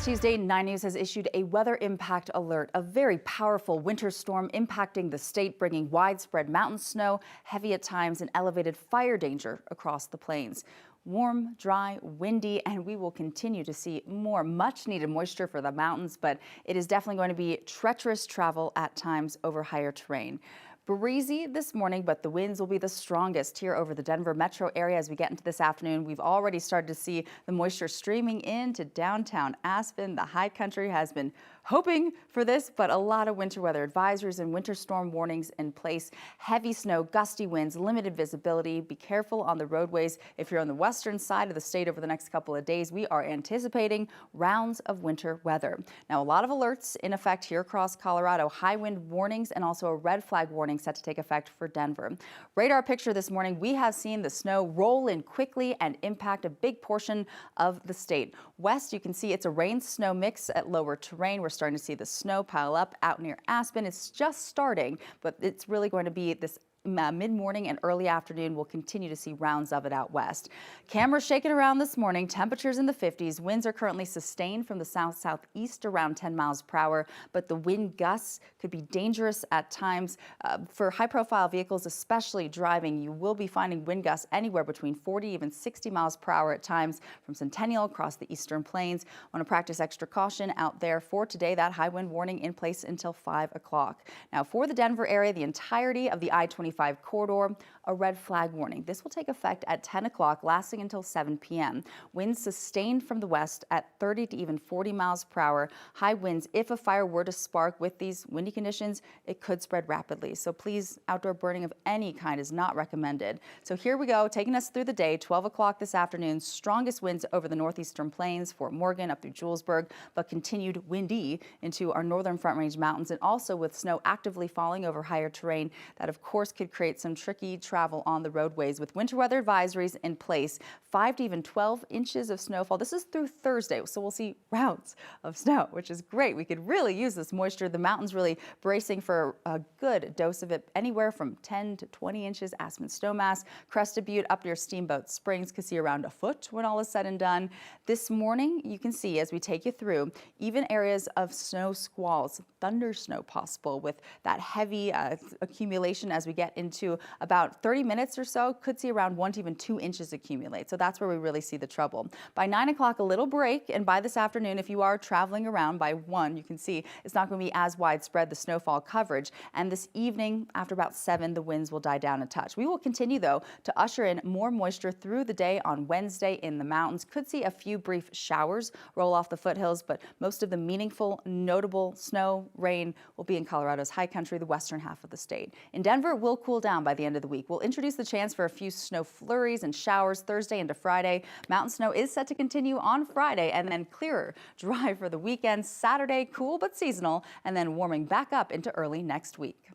Tuesday, 9 News has issued a weather impact alert, a very powerful winter storm impacting the state, bringing widespread mountain snow, heavy at times, and elevated fire danger across the plains. Warm, dry, windy, and we will continue to see more much needed moisture for the mountains, but it is definitely going to be treacherous travel at times over higher terrain. Breezy this morning, but the winds will be the strongest here over the Denver metro area as we get into this afternoon. We've already started to see the moisture streaming into downtown Aspen. The high country has been hoping for this, but a lot of winter weather advisories and winter storm warnings in place. Heavy snow, gusty winds, limited visibility. Be careful on the roadways if you're on the western side of the state over the next couple of days. We are anticipating rounds of winter weather. Now, a lot of alerts in effect here across Colorado. High wind warnings and also a red flag warning set to take effect for Denver. Radar picture this morning, we have seen the snow roll in quickly and impact a big portion of the state. West, you can see it's a rain-snow mix at lower terrain. We're starting to see the snow pile up out near Aspen. It's just starting, but it's really going to be this mid-morning and early afternoon. We'll continue to see rounds of it out west. Cameras shaking around this morning, temperatures in the 50s. Winds are currently sustained from the south-southeast around 10 miles per hour, but the wind gusts could be dangerous at times. For high-profile vehicles, especially driving, you will be finding wind gusts anywhere between 40, even 60 miles per hour at times from Centennial across the eastern plains. Want to practice extra caution out there for today. That high wind warning in place until 5 o'clock. Now, for the Denver area, the entirety of the I-25 corridor, a red flag warning. This will take effect at 10 o'clock, lasting until 7 p.m. Winds sustained from the west at 30 to even 40 miles per hour. High winds. If a fire were to spark with these windy conditions, it could spread rapidly. So please, outdoor burning of any kind is not recommended. So here we go, taking us through the day, 12 o'clock this afternoon. Strongest winds over the northeastern plains, Fort Morgan up through Julesburg, but continued windy into our northern Front Range mountains, and also with snow actively falling over higher terrain. That, of course, could create some tricky travel on the roadways with winter weather advisories in place. 5 to even 12 inches of snowfall. This is through Thursday, so we'll see rounds of snow, which is great. We could really use this moisture. The mountains really bracing for a good dose of it, anywhere from 10 to 20 inches. Aspen Snowmass, Crested Butte up near Steamboat Springs could see around a foot when all is said and done. This morning, you can see as we take you through, even areas of snow squalls, thunder snow possible with that heavy accumulation as we get into about 30 minutes or so. Could see around 1 to even 2 inches accumulate. So that's where we really see the trouble. By 9 o'clock, a little break, and by this afternoon, if you are traveling around by 1, you can see it's not going to be as widespread, the snowfall coverage. And this evening, after about 7, the winds will die down a touch. We will continue, though, to usher in more moisture through the day on Wednesday in the mountains. Could see a few brief showers roll off the foothills, but most of the meaningful, notable snow, rain will be in Colorado's high country, the western half of the state. In Denver, it will cool down by the end of the week. We'll introduce the chance for a few snow flurries and showers Thursday into Friday. Mountain snow is set to continue on Friday and then clearer, dry for the weekend. Saturday, cool but seasonal, and then warming back up into early next week.